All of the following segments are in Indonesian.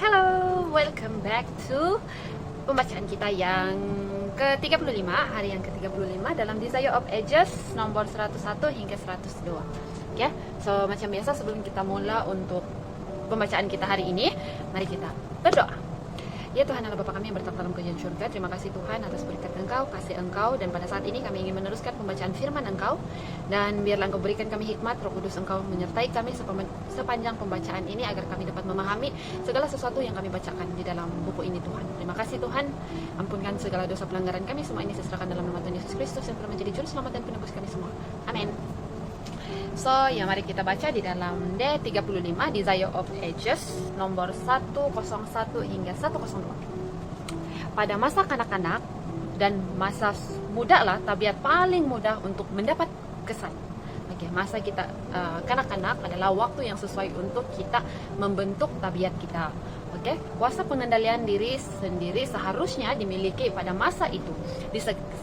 Hello, welcome back to pembacaan kita yang ke-35, hari yang ke-35 dalam Desire of Ages nomor 101 hingga 102. Oke, so macam biasa sebelum kita mula untuk pembacaan kita hari ini, mari kita berdoa. Ya Tuhan Allah Bapa kami yang bertata dalam kerajaan surga, terima kasih Tuhan atas berkat Engkau, kasih Engkau, dan pada saat ini kami ingin meneruskan pembacaan firman Engkau, dan biarlah Engkau berikan kami hikmat, Roh Kudus Engkau menyertai kami sepanjang pembacaan ini agar kami dapat memahami segala sesuatu yang kami bacakan di dalam buku ini Tuhan. Terima kasih Tuhan, ampunkan segala dosa pelanggaran kami, semua ini saya serahkan dalam nama Tuhan Yesus Kristus yang telah menjadi juru selamat dan penebus kami semua. Amin. So, ya mari kita baca di dalam D35 Desire of Ages nomor 101 hingga 102. Pada masa kanak-kanak dan masa muda lah tabiat paling mudah untuk mendapat kesan. Oke, masa kita kanak-kanak adalah waktu yang sesuai untuk kita membentuk tabiat kita. Oke, kuasa pengendalian diri sendiri seharusnya dimiliki pada masa itu.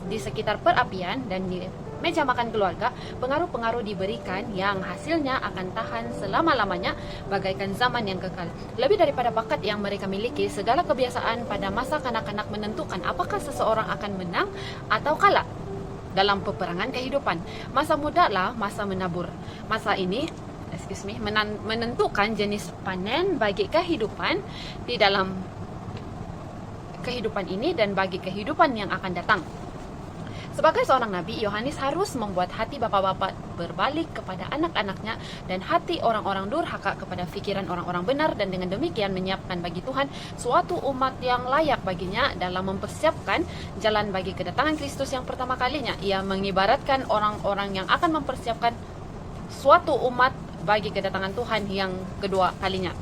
Di sekitar perapian dan di meja makan keluarga, pengaruh-pengaruh diberikan yang hasilnya akan tahan selama-lamanya bagaikan zaman yang kekal. Lebih daripada bakat yang mereka miliki, segala kebiasaan pada masa kanak-kanak menentukan apakah seseorang akan menang atau kalah dalam peperangan kehidupan. Masa muda lah masa menabur. Masa ini menentukan jenis panen bagi kehidupan di dalam kehidupan ini dan bagi kehidupan yang akan datang. Sebagai seorang nabi, Yohanes harus membuat hati bapak-bapak berbalik kepada anak-anaknya dan hati orang-orang durhaka kepada pikiran orang-orang benar, dan dengan demikian menyiapkan bagi Tuhan suatu umat yang layak baginya dalam mempersiapkan jalan bagi kedatangan Kristus yang pertama kalinya. Ia mengibaratkan orang-orang yang akan mempersiapkan suatu umat bagi kedatangan Tuhan yang kedua kalinya.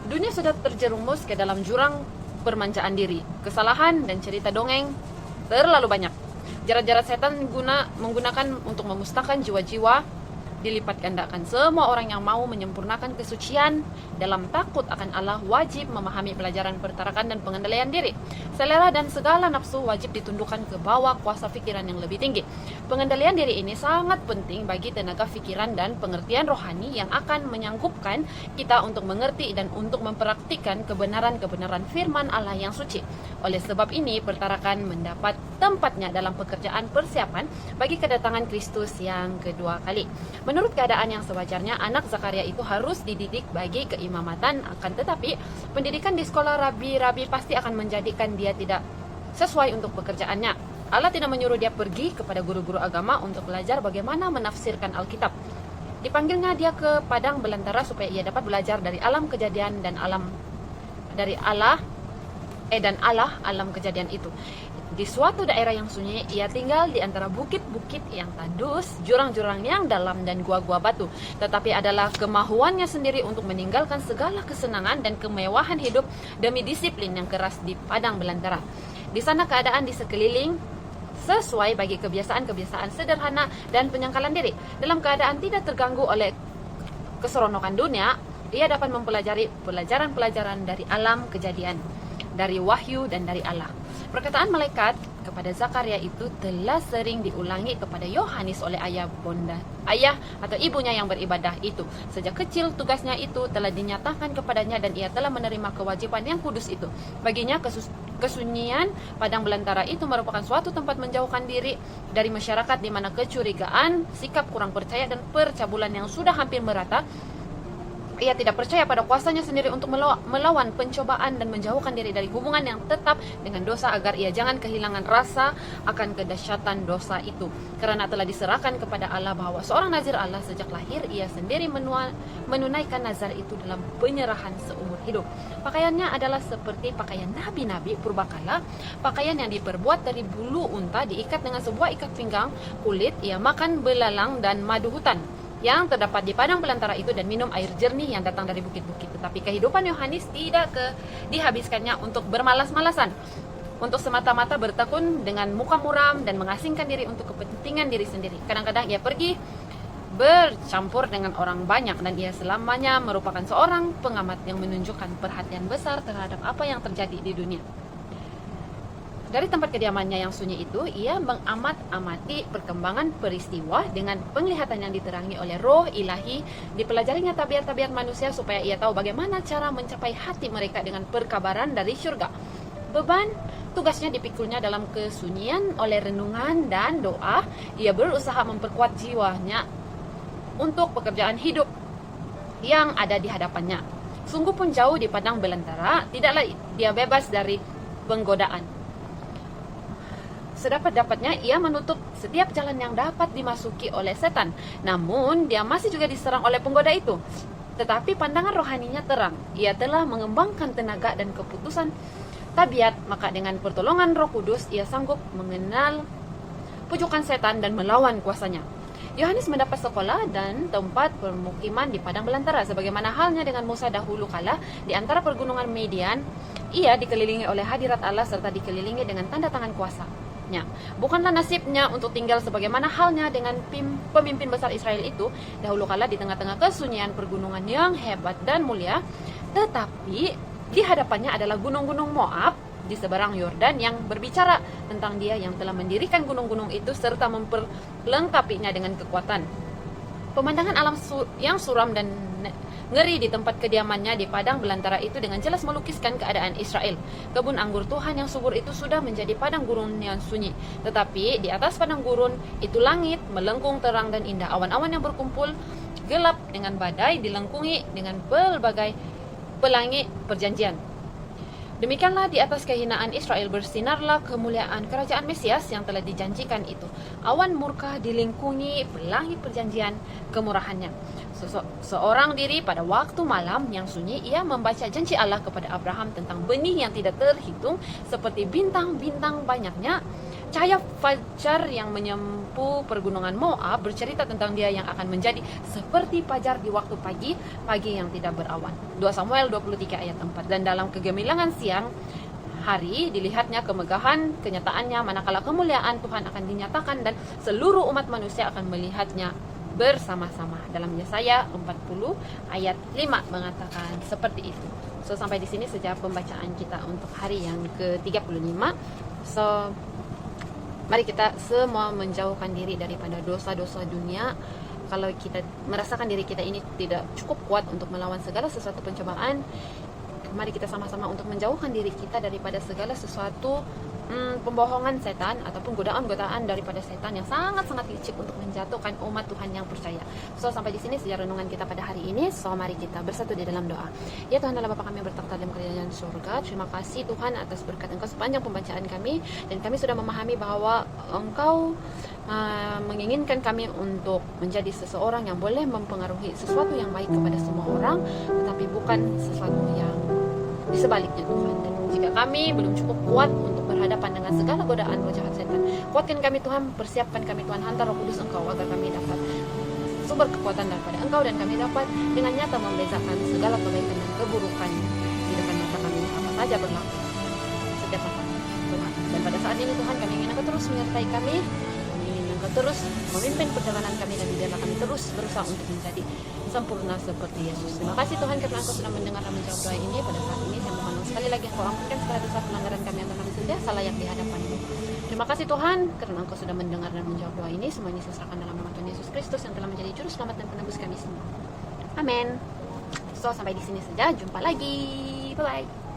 Dunia sudah terjerumus ke dalam jurang permanjaan diri, kesalahan dan cerita dongeng terlalu banyak. Jarat-jarat setan menggunakan untuk memusnahkan jiwa-jiwa dilipat gandakan. Semua orang yang mau menyempurnakan kesucian dalam takut akan Allah wajib memahami pelajaran pertarakan dan pengendalian diri. Selera dan segala nafsu wajib ditundukkan ke bawah kuasa pikiran yang lebih tinggi. Pengendalian diri ini sangat penting bagi tenaga pikiran dan pengertian rohani yang akan menyanggupkan kita untuk mengerti dan untuk mempraktikkan kebenaran-kebenaran firman Allah yang suci. Oleh sebab ini, pertarakan mendapat tempatnya dalam pekerjaan persiapan bagi kedatangan Kristus yang kedua kali. Menurut keadaan yang sewajarnya, anak Zakaria itu harus dididik bagi keimamatan. Akan tetapi, pendidikan di sekolah rabi-rabi pasti akan menjadikan dia tidak sesuai untuk pekerjaannya. Allah tidak menyuruh dia pergi kepada guru-guru agama untuk belajar bagaimana menafsirkan Alkitab. Dipanggilnya dia ke padang belantara supaya ia dapat belajar dari alam kejadian dan alam kejadian itu. Di suatu daerah yang sunyi, ia tinggal di antara bukit-bukit yang tandus, jurang-jurang yang dalam, dan gua-gua batu. Tetapi adalah kemahuannya sendiri untuk meninggalkan segala kesenangan dan kemewahan hidup demi disiplin yang keras di padang belantara. Di sana keadaan di sekeliling sesuai bagi kebiasaan-kebiasaan sederhana dan penyangkalan diri. Dalam keadaan tidak terganggu oleh keseronokan dunia, ia dapat mempelajari pelajaran-pelajaran dari alam kejadian, dari wahyu dan dari Allah. Perkataan malaikat kepada Zakaria itu telah sering diulangi kepada Yohanes oleh ayah atau ibunya yang beribadah itu. Sejak kecil tugasnya itu telah dinyatakan kepadanya dan ia telah menerima kewajiban yang kudus itu. Baginya kesunyian padang belantara itu merupakan suatu tempat menjauhkan diri dari masyarakat di mana kecurigaan, sikap kurang percaya dan percabulan yang sudah hampir merata. Ia tidak percaya pada kuasanya sendiri untuk melawan pencobaan dan menjauhkan diri dari hubungan yang tetap dengan dosa agar ia jangan kehilangan rasa akan kedahsyatan dosa itu. Karena telah diserahkan kepada Allah bahwa seorang nazir Allah sejak lahir, ia sendiri menunaikan nazar itu dalam penyerahan seumur hidup. Pakaiannya adalah seperti pakaian nabi-nabi purbakala, pakaian yang diperbuat dari bulu unta diikat dengan sebuah ikat pinggang kulit. Ia makan belalang dan madu hutan yang terdapat di padang belantara itu dan minum air jernih yang datang dari bukit-bukit. Tetapi kehidupan Yohanes tidak dihabiskannya untuk bermalas-malasan, untuk semata-mata bertekun dengan muka muram dan mengasingkan diri untuk kepentingan diri sendiri. Kadang-kadang ia pergi bercampur dengan orang banyak dan ia selamanya merupakan seorang pengamat yang menunjukkan perhatian besar terhadap apa yang terjadi di dunia. Dari tempat kediamannya yang sunyi itu, ia mengamat-amati perkembangan peristiwa dengan penglihatan yang diterangi oleh roh ilahi. Dipelajarinya tabiat-tabiat manusia supaya ia tahu bagaimana cara mencapai hati mereka dengan perkabaran dari surga. Beban tugasnya dipikulnya dalam kesunyian oleh renungan dan doa. Ia berusaha memperkuat jiwanya untuk pekerjaan hidup yang ada di hadapannya. Sungguh pun jauh di padang belantara, tidaklah dia bebas dari penggodaan. Sedapat-dapatnya ia menutup setiap jalan yang dapat dimasuki oleh setan. Namun dia masih juga diserang oleh penggoda itu. Tetapi pandangan rohaninya terang. Ia telah mengembangkan tenaga dan keputusan tabiat, maka dengan pertolongan Roh Kudus ia sanggup mengenal pujukan setan dan melawan kuasanya. Yohanes mendapat sekolah dan tempat permukiman di padang belantara, sebagaimana halnya dengan Musa dahulu kala di antara pergunungan Median. Ia dikelilingi oleh hadirat Allah serta dikelilingi dengan tanda tangan kuasa. Bukanlah nasibnya untuk tinggal sebagaimana halnya dengan pemimpin besar Israel itu dahulu kala di tengah-tengah kesunyian pergunungan yang hebat dan mulia, tetapi di hadapannya adalah gunung-gunung Moab di seberang Yordan yang berbicara tentang dia yang telah mendirikan gunung-gunung itu serta memperlengkapinya dengan kekuatan. Pemandangan alam yang suram dan ngeri di tempat kediamannya di padang belantara itu dengan jelas melukiskan keadaan Israel. Kebun anggur Tuhan yang subur itu sudah menjadi padang gurun yang sunyi. Tetapi di atas padang gurun itu langit melengkung terang dan indah. Awan-awan yang berkumpul gelap dengan badai dilengkungi dengan berbagai pelangi perjanjian. Demikianlah di atas kehinaan Israel bersinarlah kemuliaan kerajaan Mesias yang telah dijanjikan itu. Awan murka dilingkungi pelangi perjanjian kemurahannya. Seorang diri pada waktu malam yang sunyi, ia membaca janji Allah kepada Abraham tentang benih yang tidak terhitung seperti bintang-bintang banyaknya. Cahaya fajar yang menyempu pergunungan Moab bercerita tentang dia yang akan menjadi seperti fajar di waktu pagi, pagi yang tidak berawan. 2 Samuel 23 ayat 4. Dan dalam kegemilangan siang hari dilihatnya kemegahan kenyataannya, manakala kemuliaan Tuhan akan dinyatakan dan seluruh umat manusia akan melihatnya bersama-sama. Dalam Yesaya 40 ayat 5 mengatakan seperti itu. So sampai di sini saja pembacaan kita untuk hari yang ke-35. So mari kita semua menjauhkan diri daripada dosa-dosa dunia. Kalau kita merasakan diri kita ini tidak cukup kuat untuk melawan segala sesuatu pencobaan, mari kita sama-sama untuk menjauhkan diri kita daripada segala sesuatu pembohongan setan ataupun godaan-godaan daripada setan yang sangat-sangat licik untuk menjatuhkan umat Tuhan yang percaya. So sampai di sini saja renungan kita pada hari ini. So mari kita bersatu di dalam doa. Ya Tuhan Allah Bapa kami yang bertakhta dalam kerajaan surga, terima kasih Tuhan atas berkat Engkau sepanjang pembacaan kami, dan kami sudah memahami bahwa Engkau menginginkan kami untuk menjadi seseorang yang boleh mempengaruhi sesuatu yang baik kepada semua orang, tetapi bukan sesuatu yang di sebaliknya Tuhan. Dan jika kami belum cukup kuat untuk berhadapan dengan segala godaan roh jahat setan, kuatkan kami Tuhan, persiapkan kami Tuhan, hantar Roh Kudus Engkau agar kami dapat sumber kekuatan daripada Engkau, dan kami dapat dengan nyata membezakan segala kebaikan dan keburukan di depan mata kami apa saja berlaku setiap saat Tuhan. Dan pada saat ini Tuhan, kami ingin Engkau terus menyertai kami, Engkau terus memimpin perjalanan kami, dan biarlah kami terus berusaha untuk menjadi sempurna seperti Yesus. Terima kasih Tuhan karena Engkau sudah mendengar dan menjawab doa ini. Pada saat ini saya mohon sekali lagi Engkau ampunkan segala dosa pelanggaran kami yang kami senantiasa layak di hadapan-Mu. Terima kasih Tuhan karena Engkau sudah mendengar dan menjawab doa ini. Semua ini saya serahkan dalam nama Tuhan Yesus Kristus yang telah menjadi juru selamat dan penebus kami semua. Amin. So sampai di sini saja, jumpa lagi. Bye bye.